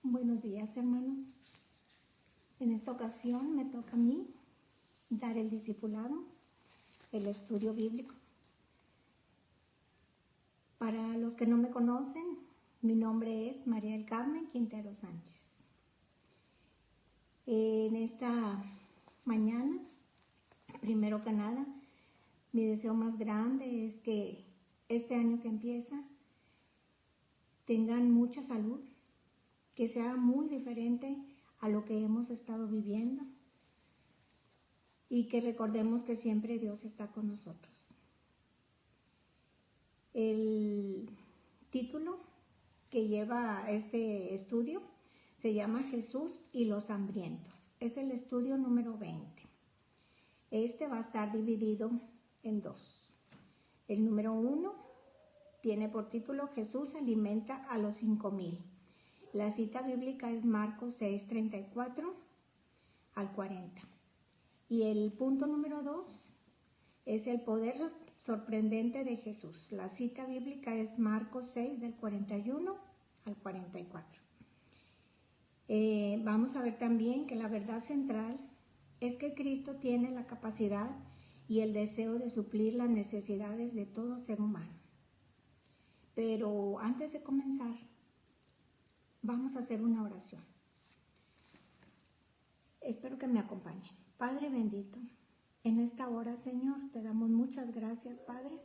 Buenos días, hermanos. En esta ocasión me toca a mí dar el discipulado, el estudio bíblico. Para los que no me conocen, mi nombre es María del Carmen Quintero Sánchez. En esta mañana, primero que nada, mi deseo más grande es que este año que empieza tengan mucha salud, que sea muy diferente a lo que hemos estado viviendo y que recordemos que siempre Dios está con nosotros. El título que lleva este estudio se llama Jesús y los hambrientos. Es el estudio número 20. Este va a estar dividido en dos. El número 1 tiene por título Jesús alimenta a los 5,000. La cita bíblica es Marcos 6:34 al 40. Y el punto número 2 es el poder sorprendente de Jesús. La cita bíblica es Marcos 6 del 41 al 44. Vamos a ver también que la verdad central es que Cristo tiene la capacidad y el deseo de suplir las necesidades de todo ser humano. Pero antes de comenzar, vamos a hacer una oración. Espero que me acompañen. Padre bendito, en esta hora, Señor, te damos muchas gracias, Padre,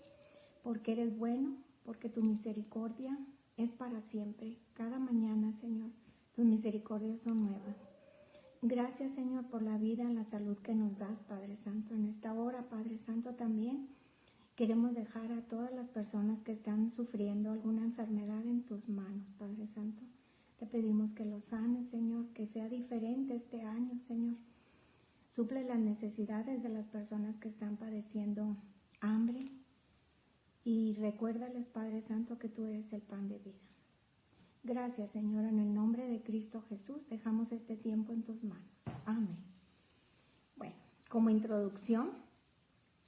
porque eres bueno, porque tu misericordia es para siempre. Cada mañana, Señor, tus misericordias son nuevas. Gracias, Señor, por la vida, la salud que nos das, Padre Santo. En esta hora, Padre Santo, también queremos dejar a todas las personas que están sufriendo alguna enfermedad en tus manos, Padre Santo. Te pedimos que los sanes, Señor, que sea diferente este año, Señor. Suple las necesidades de las personas que están padeciendo hambre y recuérdales, Padre Santo, que tú eres el pan de vida. Gracias, Señor, en el nombre de Cristo Jesús, dejamos este tiempo en tus manos. Amén. Bueno, como introducción,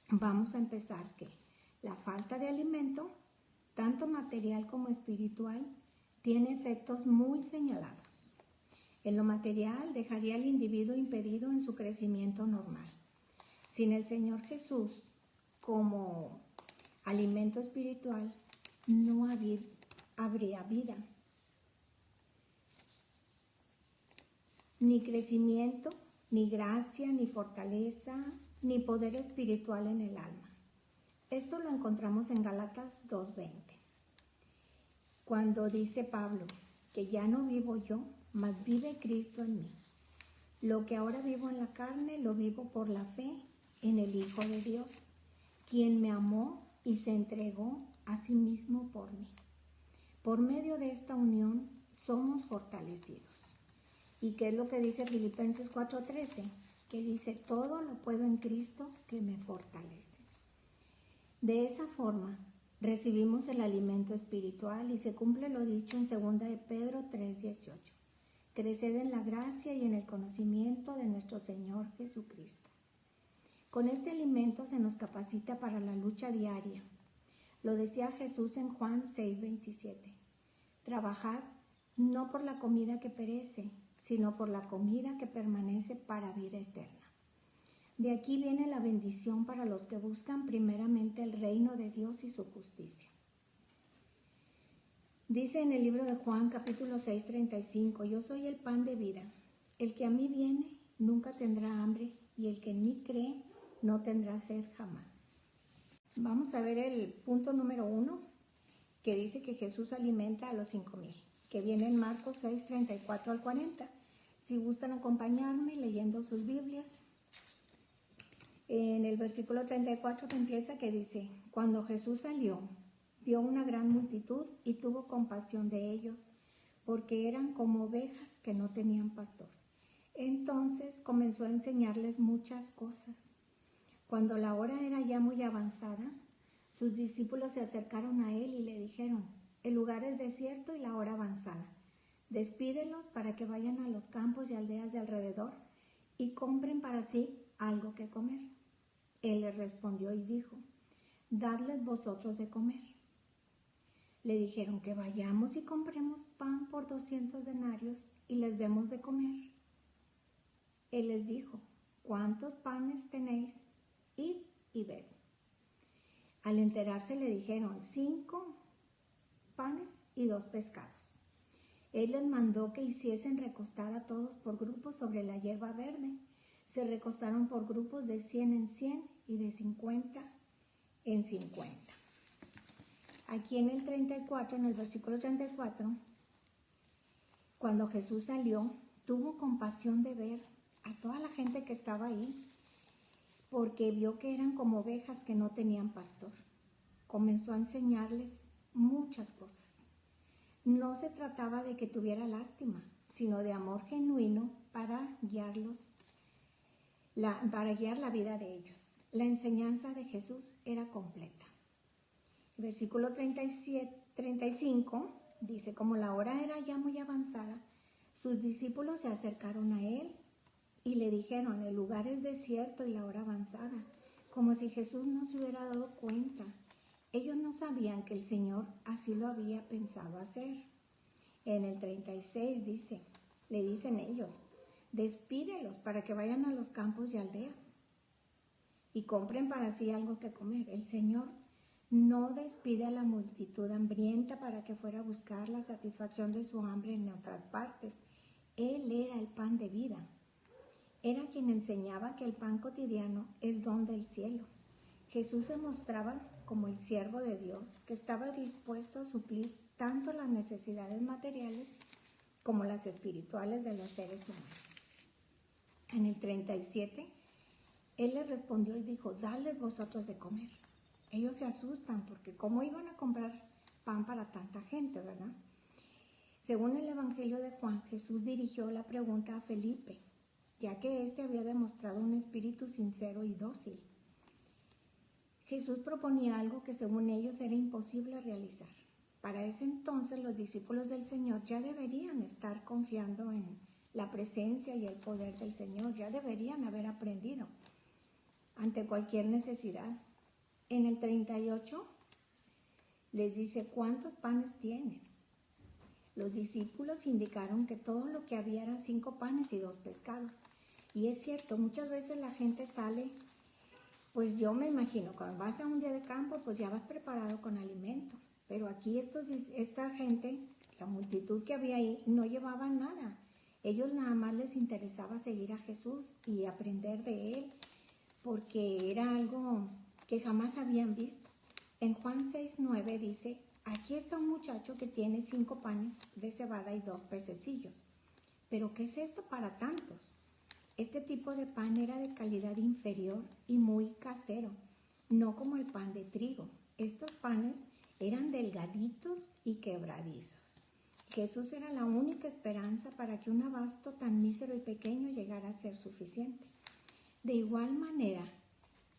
vamos a empezar que la falta de alimento, tanto material como espiritual, tiene efectos muy señalados. En lo material dejaría al individuo impedido en su crecimiento normal. Sin el Señor Jesús como alimento espiritual, no habría vida, ni crecimiento, ni gracia, ni fortaleza, ni poder espiritual en el alma. Esto lo encontramos en Gálatas 2:20. Cuando dice Pablo que ya no vivo yo, mas vive Cristo en mí. Lo que ahora vivo en la carne, lo vivo por la fe en el Hijo de Dios, quien me amó y se entregó a sí mismo por mí. Por medio de esta unión somos fortalecidos. ¿Y qué es lo que dice Filipenses 4:13? Que dice, todo lo puedo en Cristo que me fortalece. De esa forma, recibimos el alimento espiritual y se cumple lo dicho en 2 de Pedro 3:18. Creced en la gracia y en el conocimiento de nuestro Señor Jesucristo. Con este alimento se nos capacita para la lucha diaria. Lo decía Jesús en Juan 6:27. Trabajad no por la comida que perece, sino por la comida que permanece para vida eterna. De aquí viene la bendición para los que buscan primeramente el reino de Dios y su justicia. Dice en el libro de Juan, capítulo 6:35, yo soy el pan de vida. El que a mí viene nunca tendrá hambre, y el que en mí cree no tendrá sed jamás. Vamos a ver el punto número 1, que dice que Jesús alimenta a los 5,000, que viene en Marcos 6:34 al 40. Si gustan acompañarme leyendo sus Biblias. En el versículo 34 que empieza, que dice, cuando Jesús salió, vio una gran multitud y tuvo compasión de ellos, porque eran como ovejas que no tenían pastor. Entonces comenzó a enseñarles muchas cosas. Cuando la hora era ya muy avanzada, sus discípulos se acercaron a él y le dijeron, el lugar es desierto y la hora avanzada. Despídelos para que vayan a los campos y aldeas de alrededor y compren para sí algo que comer. Él les respondió y dijo, dadles vosotros de comer. Le dijeron que vayamos y compremos pan por 200 denarios y les demos de comer. Él les dijo, ¿cuántos panes tenéis? Id y ved. Al enterarse le dijeron, 5 panes y 2 pescados. Él les mandó que hiciesen recostar a todos por grupos sobre la hierba verde. Se recostaron por grupos de 100 en 100 y de 50 en 50. Aquí en el 34, en el versículo 34, cuando Jesús salió, tuvo compasión de ver a toda la gente que estaba ahí, porque vio que eran como ovejas que no tenían pastor. Comenzó a enseñarles muchas cosas. No se trataba de que tuviera lástima, sino de amor genuino para guiar la vida de ellos. La enseñanza de Jesús era completa. El versículo 35 dice, como la hora era ya muy avanzada, sus discípulos se acercaron a él y le dijeron, el lugar es desierto y la hora avanzada, como si Jesús no se hubiera dado cuenta. Ellos no sabían que el Señor así lo había pensado hacer. En el 36 le dicen ellos, despídelos para que vayan a los campos y aldeas y compren para sí algo que comer. El Señor no despide a la multitud hambrienta para que fuera a buscar la satisfacción de su hambre en otras partes. Él era el pan de vida. Era quien enseñaba que el pan cotidiano es don del cielo. Jesús se mostraba como el siervo de Dios, que estaba dispuesto a suplir tanto las necesidades materiales como las espirituales de los seres humanos. En el 37, Él les respondió y dijo, dadles vosotros de comer. Ellos se asustan porque ¿cómo iban a comprar pan para tanta gente, verdad? Según el Evangelio de Juan, Jesús dirigió la pregunta a Felipe, ya que éste había demostrado un espíritu sincero y dócil. Jesús proponía algo que según ellos era imposible realizar. Para ese entonces los discípulos del Señor ya deberían estar confiando en la presencia y el poder del Señor, ya deberían haber aprendido ante cualquier necesidad. En el 38 les dice, ¿cuántos panes tienen? Los discípulos indicaron que todo lo que había eran 5 panes y 2 pescados. Y es cierto, muchas veces la gente sale, pues yo me imagino, cuando vas a un día de campo, pues ya vas preparado con alimento. Pero aquí esta gente, la multitud que había ahí, no llevaba nada. Ellos nada más les interesaba seguir a Jesús y aprender de Él, porque era algo que jamás habían visto. En Juan 6:9 dice, aquí está un muchacho que tiene 5 panes de cebada y 2 pececillos. ¿Pero qué es esto para tantos? Este tipo de pan era de calidad inferior y muy casero, no como el pan de trigo. Estos panes eran delgaditos y quebradizos. Jesús era la única esperanza para que un abasto tan mísero y pequeño llegara a ser suficiente. De igual manera,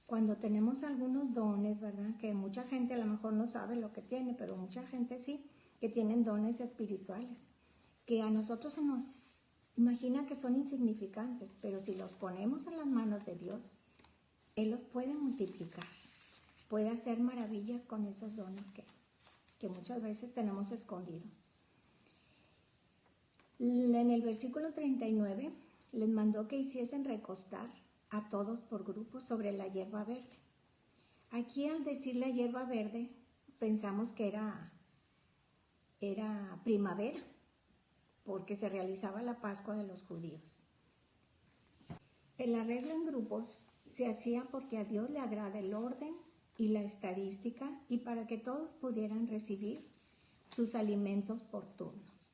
cuando tenemos algunos dones, ¿verdad? Que mucha gente a lo mejor no sabe lo que tiene, pero mucha gente sí, que tienen dones espirituales, que a nosotros se nos imagina que son insignificantes, pero si los ponemos en las manos de Dios, Él los puede multiplicar, puede hacer maravillas con esos dones que muchas veces tenemos escondidos. En el versículo 39 les mandó que hiciesen recostar a todos por grupos sobre la hierba verde. Aquí al decir la hierba verde pensamos que era primavera, porque se realizaba la Pascua de los judíos. El arreglo en grupos se hacía porque a Dios le agrada el orden y la estadística y para que todos pudieran recibir sus alimentos por turnos.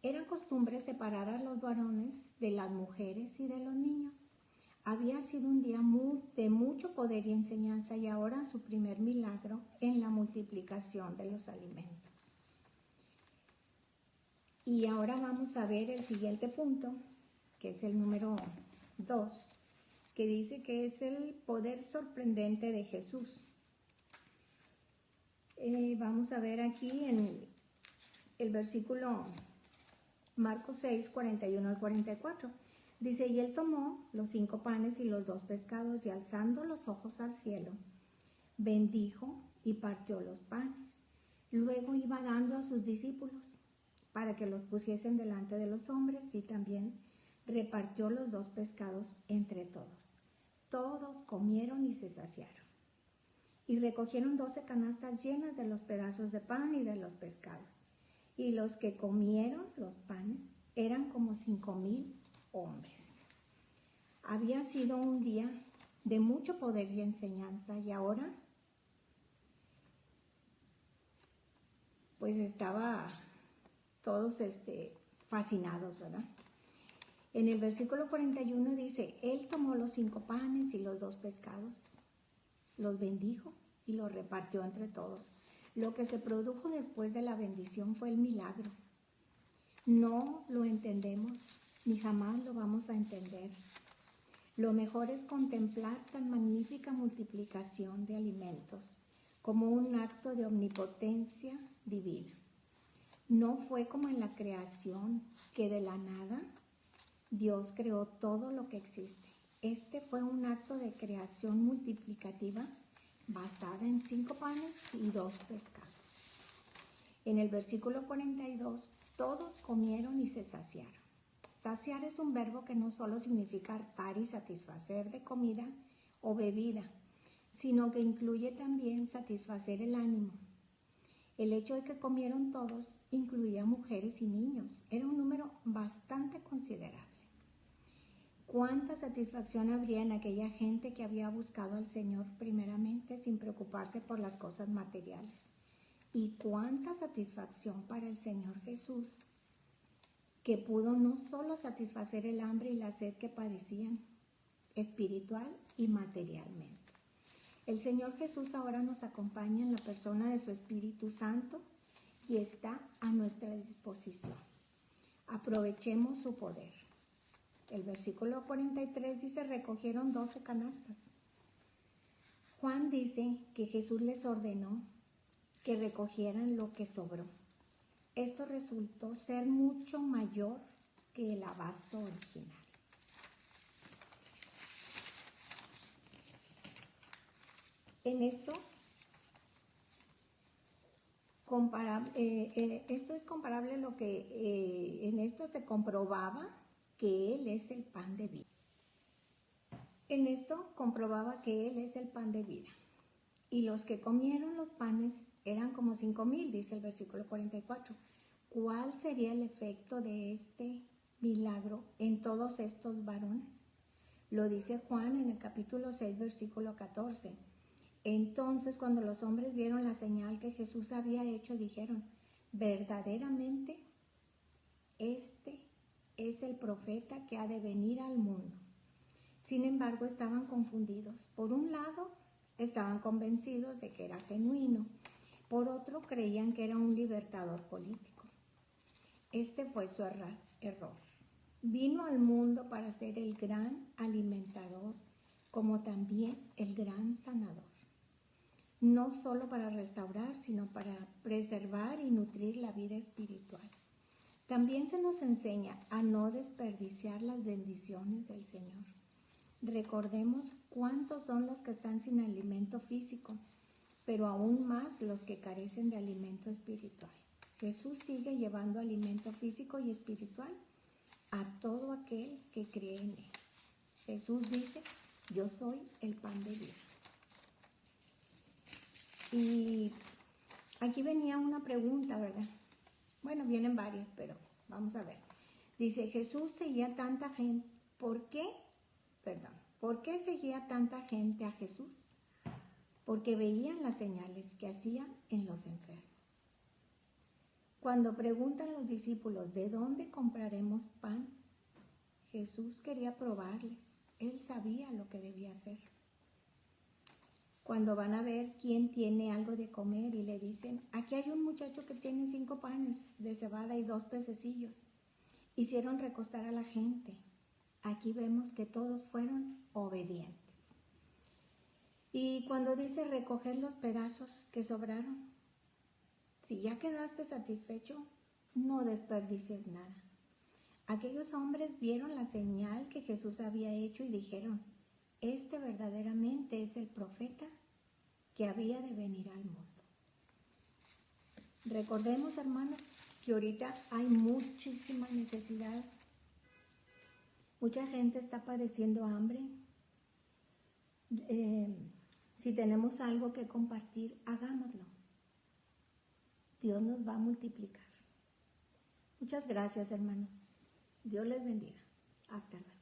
Era costumbre separar a los varones de las mujeres y de los niños. Había sido un día de mucho poder y enseñanza y ahora su primer milagro en la multiplicación de los alimentos. Y ahora vamos a ver el siguiente punto, que es el número 2, que dice que es el poder sorprendente de Jesús. Vamos a ver aquí en el versículo Marcos 6, 41 al 44. Dice, y él tomó los 5 panes y los 2 pescados y alzando los ojos al cielo, bendijo y partió los panes. Luego iba dando a sus discípulos para que los pusiesen delante de los hombres y también repartió los 2 pescados entre todos. Todos comieron y se saciaron. Y recogieron 12 canastas llenas de los pedazos de pan y de los pescados. Y los que comieron los panes eran como 5,000 hombres. Había sido un día de mucho poder y enseñanza, y ahora pues estaba todos fascinados, ¿verdad? En el versículo 41 dice, Él tomó los 5 panes y los 2 pescados, los bendijo y los repartió entre todos. Lo que se produjo después de la bendición fue el milagro. No lo entendemos, ni jamás lo vamos a entender. Lo mejor es contemplar tan magnífica multiplicación de alimentos como un acto de omnipotencia divina. No fue como en la creación, que de la nada Dios creó todo lo que existe. Este fue un acto de creación multiplicativa basada en 5 panes y 2 pescados. En el versículo 42, todos comieron y se saciaron. Saciar es un verbo que no solo significa hartar y satisfacer de comida o bebida, sino que incluye también satisfacer el ánimo. El hecho de que comieron todos incluía mujeres y niños. Era un número bastante considerable. ¿Cuánta satisfacción habría en aquella gente que había buscado al Señor primeramente sin preocuparse por las cosas materiales? Y cuánta satisfacción para el Señor Jesús, que pudo no solo satisfacer el hambre y la sed que padecían, espiritual y materialmente. El Señor Jesús ahora nos acompaña en la persona de su Espíritu Santo y está a nuestra disposición. Aprovechemos su poder. El versículo 43 dice, recogieron 12 canastas. Juan dice que Jesús les ordenó que recogieran lo que sobró. Esto resultó ser mucho mayor que el abasto original. En esto, esto es comparable a lo que en esto se comprobaba que Él es el pan de vida. En esto comprobaba que Él es el pan de vida. Y los que comieron los panes eran como 5,000, dice el versículo 44. ¿Cuál sería el efecto de este milagro en todos estos varones? Lo dice Juan en el capítulo 6, versículo 14. Entonces, cuando los hombres vieron la señal que Jesús había hecho, dijeron, verdaderamente, este es el profeta que ha de venir al mundo. Sin embargo, estaban confundidos. Por un lado, estaban convencidos de que era genuino. Por otro, creían que era un libertador político. Este fue su error. Vino al mundo para ser el gran alimentador, como también el gran sanador. No solo para restaurar, sino para preservar y nutrir la vida espiritual. También se nos enseña a no desperdiciar las bendiciones del Señor. Recordemos cuántos son los que están sin alimento físico, pero aún más los que carecen de alimento espiritual. Jesús sigue llevando alimento físico y espiritual a todo aquel que cree en Él. Jesús dice, yo soy el pan de vida. Y aquí venía una pregunta, ¿verdad? Bueno, vienen varias, pero vamos a ver. Dice, Jesús seguía tanta gente. ¿Por qué seguía tanta gente a Jesús? Porque veían las señales que hacía en los enfermos. Cuando preguntan los discípulos, ¿de dónde compraremos pan? Jesús quería probarles. Él sabía lo que debía hacer. Cuando van a ver quién tiene algo de comer y le dicen, aquí hay un muchacho que tiene 5 panes de cebada y 2 pececillos. Hicieron recostar a la gente. Aquí vemos que todos fueron obedientes. Y cuando dice recoger los pedazos que sobraron, si ya quedaste satisfecho, no desperdicies nada. Aquellos hombres vieron la señal que Jesús había hecho y dijeron, este verdaderamente es el profeta que había de venir al mundo. Recordemos, hermanos, que ahorita hay muchísima necesidad. Mucha gente está padeciendo hambre. Si tenemos algo que compartir, hagámoslo. Dios nos va a multiplicar. Muchas gracias, hermanos. Dios les bendiga. Hasta luego.